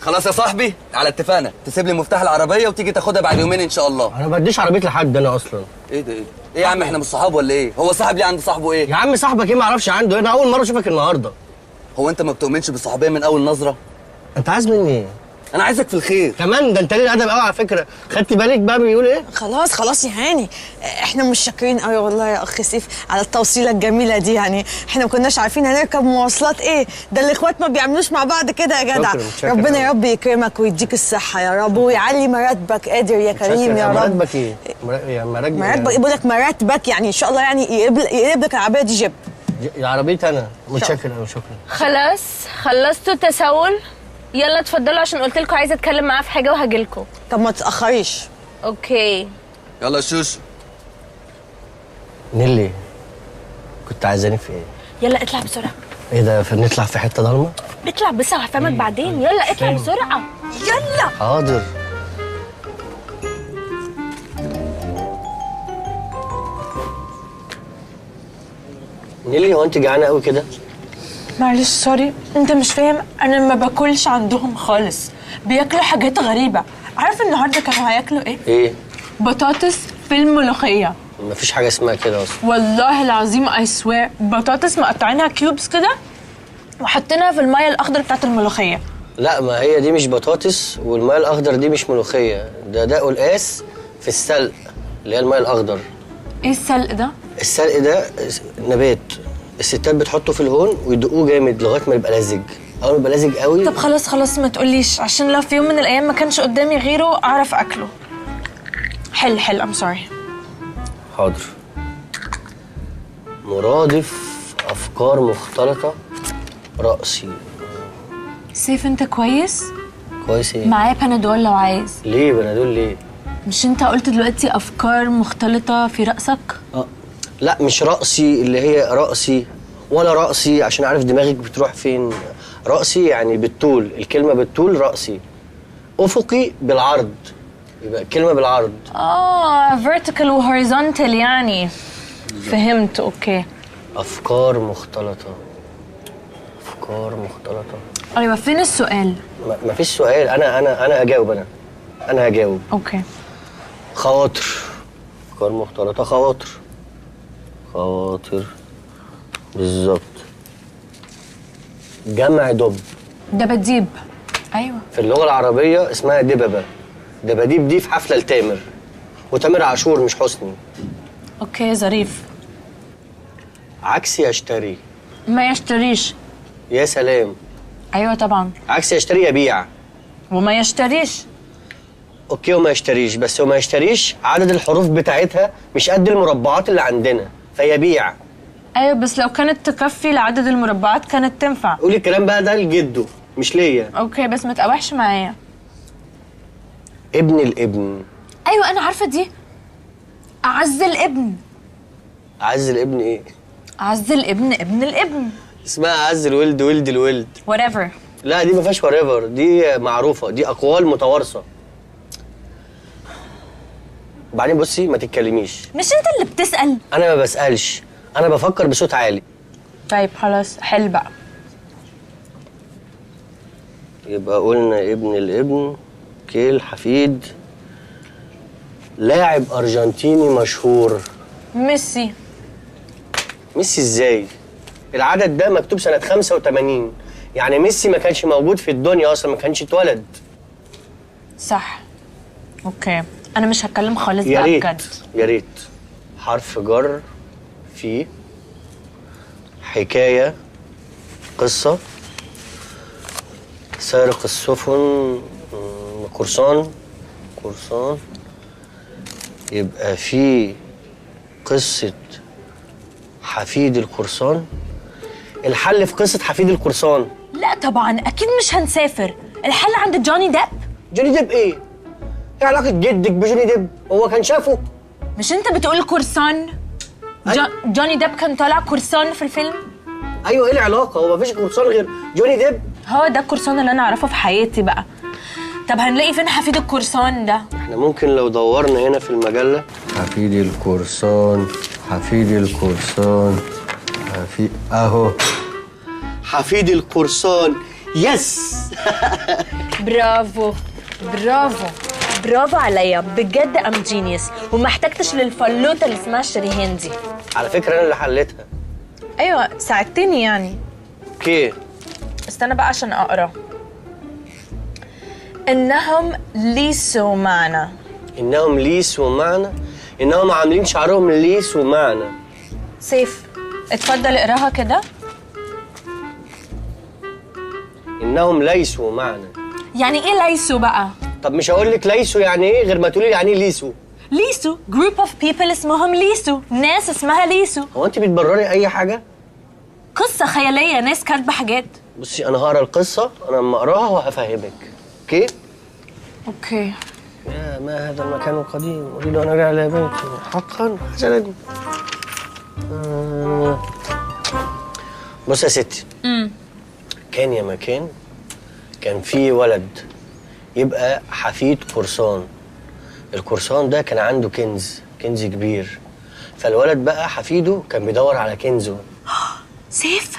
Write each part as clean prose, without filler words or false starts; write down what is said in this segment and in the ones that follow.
خلاص يا صاحبي، على اتفاقنا تسيب لي مفتاح العربيه وتيجي تاخدها بعد يومين ان شاء الله. انا ما بديش عربيه لحد انا اصلا. ايه ده ايه يا عم، احنا مش صحاب ولا ايه؟ هو صاحب ليه عند صاحبه ايه؟ يا عم صاحبك ايه ما اعرفش عنده ايه، انا اول مره اشوفك النهارده. هو انت ما بتؤمنش بالصحوبيه من اول نظره؟ انت عايز مني ايه؟ انا عايزك في الخير كمان ده انت ليه الادب قوي على فكره. خدت بالك بقى بيقول ايه؟ خلاص خلاص يا هاني، احنا مش شاكرين قوي والله يا اخ سيف على التوصيله الجميله دي. يعني احنا ما كناش عارفين هنركب مواصلات ايه، ده الاخوات ما بيعملوش مع بعض كده يا جدع. شكرا. ربنا يا رب يكرمك ويديك الصحه يا رب ويعلي مراتبك، قادر يا كريم يا رب. مراتبك ايه؟ مراتبك بيقول لك مراتبك يعني ان شاء الله يعني يقلب لك العربيه دي جيب. عربيتي انا. متشكر قوي شكرا. خلاص خلصتوا تساؤل؟ يلا اتفضلوا عشان قلت لكم عايزه اتكلم معاه في حاجه وهجيلكم. طب ما تتاخريش. اوكي يلا يا شوشو. نيلي كنت عايزاني في ايه؟ يلا اطلع بسرعه. ايه ده نطلع في حته ضلمه؟ اطلع بس هفهمك بعدين. يلا اطلع بسرعه يلا. حاضر. نيلي هو انت جعانه قوي كده؟ معلش سوري، انت مش فاهم، انا ما باكلش عندهم خالص، بياكلوا حاجات غريبه. عارف النهارده كانوا هياكلوا ايه؟ ايه؟ بطاطس في الملوخيه. مفيش حاجه اسمها كده اصلا. والله العظيم اي سوير، بطاطس مقطعينها كيوبس كده وحاطينها في الميه الاخضر بتاعت الملوخيه. لا ما هي دي مش بطاطس، والماء الاخضر دي مش ملوخيه، ده قلقاس في السلق اللي هي الماء الاخضر. ايه السلق ده؟ السلق ده نبات الستات بتحطه في الهون ويدقوه جامد لغايه ما يبقى لازج. اول ما يبقى لازج قوي. طب خلاص ما تقوليش، عشان لو في يوم من الايام ما كانش قدامي غيره اعرف اكله. حل ام سوري. حاضر. مرادف افكار مختلطه رأسي. سيف انت كويس؟ كويس ايه؟ معايا بنادول لو عايز. ليه بنادول ليه؟ مش انت قلت دلوقتي افكار مختلطه في رأسك؟ لا مش رأسي اللي هي رأسي، ولا رأسي عشان عارف دماغك بتروح فين. رأسي يعني بالطول، الكلمة بالطول رأسي. أفقي بالعرض، يبقى الكلمة بالعرض. vertical و horizontal يعني. فهمت اوكي. أفكار مختلطة. أفكار مختلطة. ايوه فين السؤال؟ مفيش سؤال، أنا هجاوب أنا هجاوب. اوكي. خواطر. أفكار مختلطة خواطر. خواطر بالظبط. جمع دب. دباديب. ايوه. في اللغه العربيه اسمها دببه. دباديب دي في حفله لتامر، وتامر عاشور مش حسني. اوكي ظريف. عكس يشتري. ما يشتريش. يا سلام. ايوه طبعا. عكس يشتري يبيع. وما يشتريش. اوكي وما يشتريش، بس وما يشتريش عدد الحروف بتاعتها مش قد المربعات اللي عندنا فيبيع. ايوه بس لو كانت تكفي لعدد المربعات كانت تنفع. قولي الكلام بقى ده لجده مش ليا. اوكي بس ما تقاوحش معايا. ابن الابن. ايوه انا عارفه دي. اعز الابن. اعز الابن ايه؟ اعز الابن ابن الابن. اسمها اعز الولد ولد الولد. whatever. لا دي ما فيهاش whatever، دي معروفه، دي اقوال متوارثه. بعدين بصي ما تتكلميش. مش انت اللي بتسأل؟ انا ما بسألش، انا بفكر بصوت عالي. طيب خلاص حل بقى. يبقى قلنا ابن الابن، كيل حفيد، لاعب ارجنتيني مشهور. ميسي. ميسي ازاي؟ العدد ده مكتوب سنة 85، يعني ميسي ما كانش موجود في الدنيا اصلا، ما كانش اتولد. صح. اوكي انا مش هتكلم خالص يا بقى ريت بجد. يا ريت. حرف جر في حكاية قصة سارق السفن قرصان يبقى في قصة حفيد القرصان. الحل في قصة حفيد القرصان. لا طبعا اكيد مش هنسافر، الحل عند جوني ديب. جوني ديب ايه؟ ايه علاقة جدك بجوني ديب؟ هو كان شافه؟ مش انت بتقول قرصان؟ جوني ديب كان طالع قرصان في الفيلم؟ ايوه ايه العلاقة؟ هو مفيش قرصان غير جوني ديب؟ هو ده القرصان اللي انا اعرفه في حياتي بقى. طب هنلاقي فين حفيد القرصان ده؟ احنا ممكن لو دورنا هنا في المجلة. حفيد القرصان اهو. حفيد القرصان. يس برافو برافو برافو عليا بجد، ام جينيوس، وما احتجتش للفلوته اللي اسمها شريهان دي. على فكره انا اللي حليتها. ايوه ساعدتني يعني. اوكي استنى بقى عشان اقرا. انهم ليسوا معنا. انهم ليسوا معنا، انهم عاملين شعرهم ليسوا معنا. سيف اتفضل اقراها كده. انهم ليسوا معنا. يعني ايه ليسوا بقى؟ طب مش هقول لك ليسوا يعني ايه غير ما تقولي يعني ايه ليسوا. ليسوا جروب اوف بيبل اسمهم ليسوا، ناس اسمها ليسوا. هو انت بتبرري اي حاجه؟ قصه خياليه، ناس كاتبه حاجات. بصي انا هقرا القصه، انا لما اقراها وهفهمك. اوكي؟ اوكي. يا ما هذا المكان القديم، اريد ان ارجع الى بيتي حقا حسنا. بص يا ستي. كان يا مكان كان في ولد يبقى حفيد قرصان. القرصان ده كان عنده كنز كبير، فالولد بقى حفيده كان بيدور على كنزه. سيف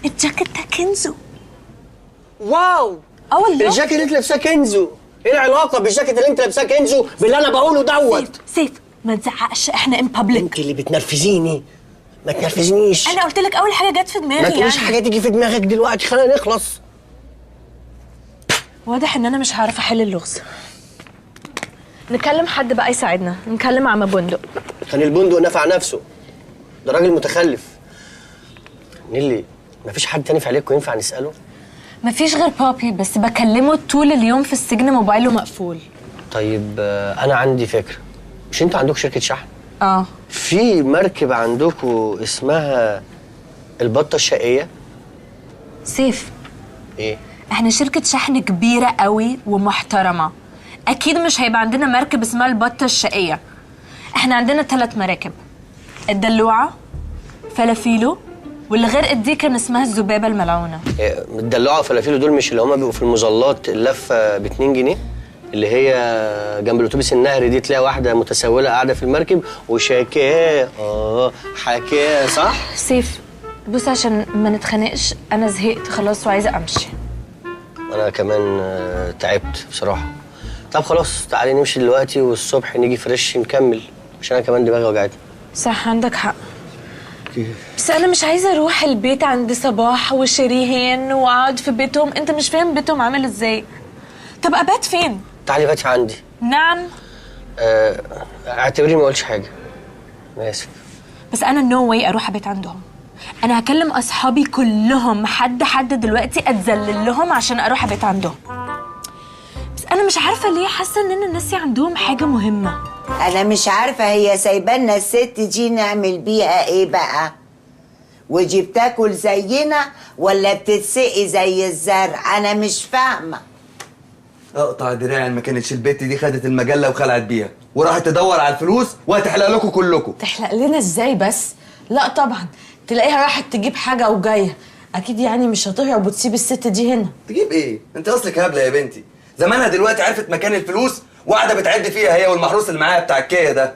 الجاكيت ده كنزو. واو، والله الجاكيت اللي انت لابساه كنزو. ايه العلاقه بالجاكيت اللي انت لابساه كنزو باللي انا بقوله دوت؟ سيف ما تزعقش، احنا ان بابليك. انت اللي بتنرفزيني، ما تنرفزنيش. انا قلت لك اول حاجه جت في دماغي. ما تقوليش حاجه تيجي في دماغك دلوقتي، خلينا نخلص. واضح ان انا مش هعرف احل اللغز. نكلم حد بقى يساعدنا، نكلم عم بندق. كان البندق نفع نفسه، ده راجل متخلف. نيلي مفيش حد تاني في عليكم ينفع نساله؟ مفيش غير بابي، بس بكلمه طول اليوم في السجن، موبايله مقفول. طيب انا عندي فكره. مش انتوا عندكم شركه شحن؟ اه. في مركب عندكم اسمها البطه الشقيه؟ سيف ايه؟ احنا شركه شحن كبيره قوي ومحترمه، اكيد مش هيبقى عندنا مركب اسمها البطه الشقيه. احنا عندنا 3 مراكب، الدلوعه، فلافيلو، واللي غرقت دي كان اسمها الذبابه الملعونه. الدلوعه وفلافيلو دول مش اللي هما بيبقوا في المظلات اللفه ب 2 جنيه؟ اللي هي جنب الاتوبيس النهري دي، تلاقي واحده متسوله قاعده في المركب وشاكاه حكاه، صح؟ سيف بص عشان ما نتخانقش، انا زهقت خلاص وعايزه امشي. انا كمان تعبت بصراحه. طب خلاص تعالي نمشي دلوقتي والصبح نيجي فريش نكمل، عشان انا كمان دماغي وجعتني. صح عندك حق. بس انا مش عايزه اروح البيت عند صباح وشريهان واقعد في بيتهم، انت مش فاهم بيتهم عامل ازاي. طب ابات فين؟ تعالي باتي عندي. نعم. اعتبريني ما قلتش حاجه، انا اسف. بس انا نو واي اروح ابيت عندهم. انا هكلم اصحابي كلهم حد دلوقتي اتذلل لهم عشان اروح ابيت عندهم. بس انا مش عارفه ليه حاسه ان انا ناسي عندهم حاجه مهمه. انا مش عارفه هي سايبانا الست دي نعمل بيها ايه بقى؟ ودي بتاكل زينا ولا بتتسقي زي الزرع؟ انا مش فاهمه. اقطع دراعي، ما كانتش البت دي خدت المجله وخلعت بيها وراحت تدور على الفلوس وهتحلق لكم كلكم. تحلق لنا ازاي بس؟ لا طبعا، تلاقيها راحت تجيب حاجه وجايه، اكيد يعني مش هتهرب وتسيب الست دي هنا. تجيب ايه؟ انت اصلك هبله يا بنتي. زمانها دلوقتي عرفت مكان الفلوس وقاعده بتعد فيها هي والمحروس اللي معاها بتاع الكيه ده.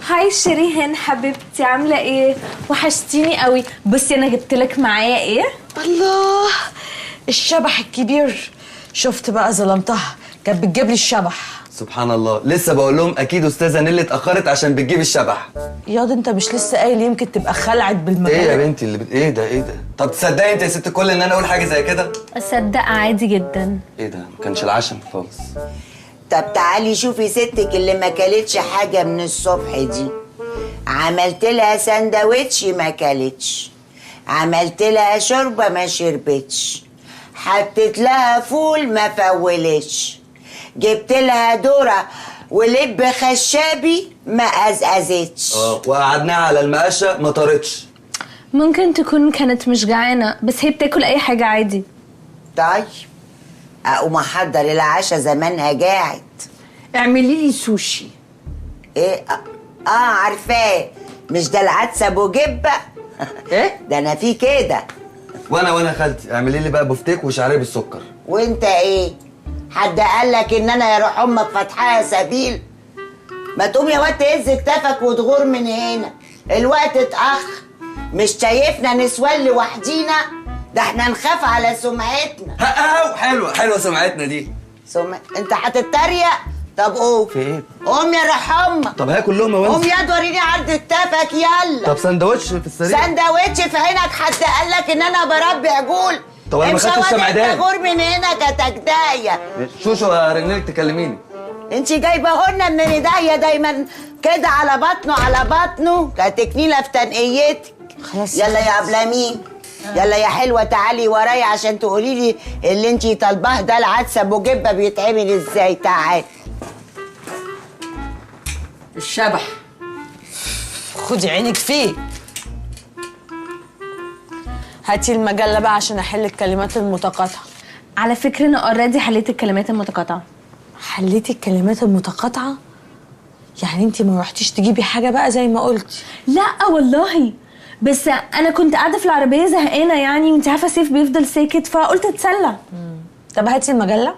هاي شريهان حبيبتي، عامله ايه؟ وحشتيني قوي. بصي انا جبت لك معايا ايه؟ الله، الشبح الكبير. شفت بقى ظلمتها، كانت بتجيب لي الشبح. سبحان الله، لسه بقول لهم اكيد استاذه نيلي اتاخرت عشان بتجيب الشبح. ياض انت مش لسه قايل يمكن تبقى خلعت بالمجال؟ ايه يا بنتي اللي ايه ده؟ طب تصدقي انت يا ست الكل ان انا اقول حاجه زي كده؟ اصدق عادي جدا. ايه ده؟ ما كانش العشم خالص. طب تعالي شوفي ستك اللي ما كلتش حاجه من الصبح دي. عملت لها سندوتش ما كلتش، عملت لها شوربه ما شربتش، حطيت لها فول ما فولتش، جبت لها ذره ولب خشابي ما ازازتش. وقعدناها على المقشه ما طارتش. ممكن تكون كانت مش جعانه، بس هي بتاكل اي حاجه عادي. طيب اقوم احضر العشاء، زمانها جاعت. اعملي لي سوشي. ايه؟ عارفاه، مش ده العدس ابو جبه؟ ايه ده انا في كده. وانا خالتي اعملي لي بقى بفتيك وشعريه بالسكر. وانت ايه؟ حد قال لك ان انا يا روح امك فاتحاها سبيل؟ ما تقوم يا واد تهز كتافك وتغور من هنا، الوقت اتاخر. مش شايفنا نسوان لوحدينا؟ ده احنا نخاف على سمعتنا. حلوه سمعتنا دي. انت هتتريق؟ طب قوم. في ايه؟ قوم يا روح امك. طب هاكل لقمه وانزل. قوم يا وريني عرض كتافك يلا. طب سندوتش في السريع. سندوتش في عينك، حد قال لك ان انا بربي عجول؟ طب انا ما خدتش سمعدان. غور من هنا كتجدايه. شوشو هرنلك تكلميني. انت جايبه لنا من ايديا دايما كده على بطنه كتكنيله في تنقيتك. خلاص يلا يا عبلامين، يلا يا حلوه تعالي ورايا عشان تقولي لي اللي انت طالباه ده العدس ابو جبه بيتعمل ازاي. تعالي. الشبح خدي عينك فيه. هاتي المجله بقى عشان احل الكلمات المتقاطعه. على فكره انا اوريدي حليت الكلمات المتقاطعه. حليتي الكلمات المتقاطعه؟ يعني انت ما رحتيش تجيبي حاجه بقى زي ما قلتي؟ لا والله، بس انا كنت قاعده في العربيه زهقانه يعني، وانت عارفه سيف بيفضل ساكت فقلت اتسلى. طب هاتي المجله.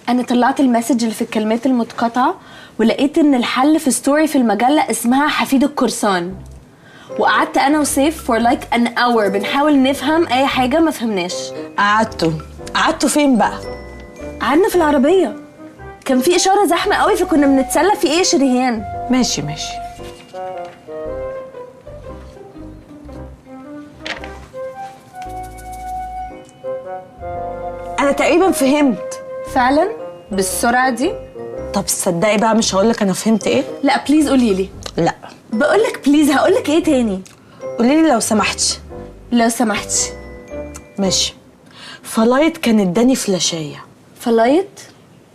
انا طلعت المسج اللي في الكلمات المتقاطعه ولقيت ان الحل في ستوري في المجله اسمها حفيد القرصان، وقعدت انا وسيف for like an hour بنحاول نفهم اي حاجه ما فهمناش. قعدتوا فين بقى؟ قعدنا في العربيه، كان في اشاره زحمه قوي فكنا بنتسلى. في ايه يا شريهان؟ ماشي. انا تقريبا فهمت. فعلا بالسرعه دي؟ طب تصدقي بقى مش هقولك انا فهمت ايه. لا بليز قولي لي. لا بقولك بليز. هقولك ايه تاني؟ قولي لي لو سمحتي. لو سمحتي. ماشي. فلايت كان اداني فلاشيه. فلايت؟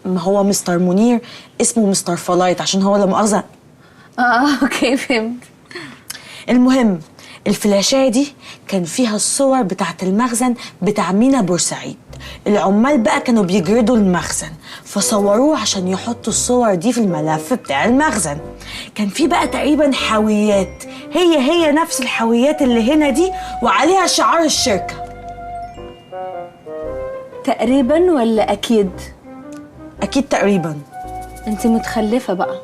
ما هو مستر منير اسمه مستر فلايت عشان هو لا مؤاخذه. اوكي فهمت. المهم الفلاشايه دي كان فيها الصور بتاعت المخزن بتاع مينا بورسعيد. العمال بقى كانوا بيجردوا المخزن فصوروه عشان يحطوا الصور دي في الملف بتاع المخزن. كان في بقى تقريبا حاويات هي نفس الحاويات اللي هنا دي وعليها شعار الشركه. تقريبا ولا اكيد؟ اكيد تقريبا. انت متخلفه بقى.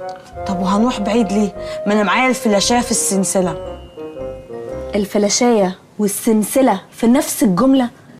طب وهنروح بعيد ليه؟ ما انا معايا الفلاشايه في السلسله. الفلاشايه والسلسله في نفس الجمله؟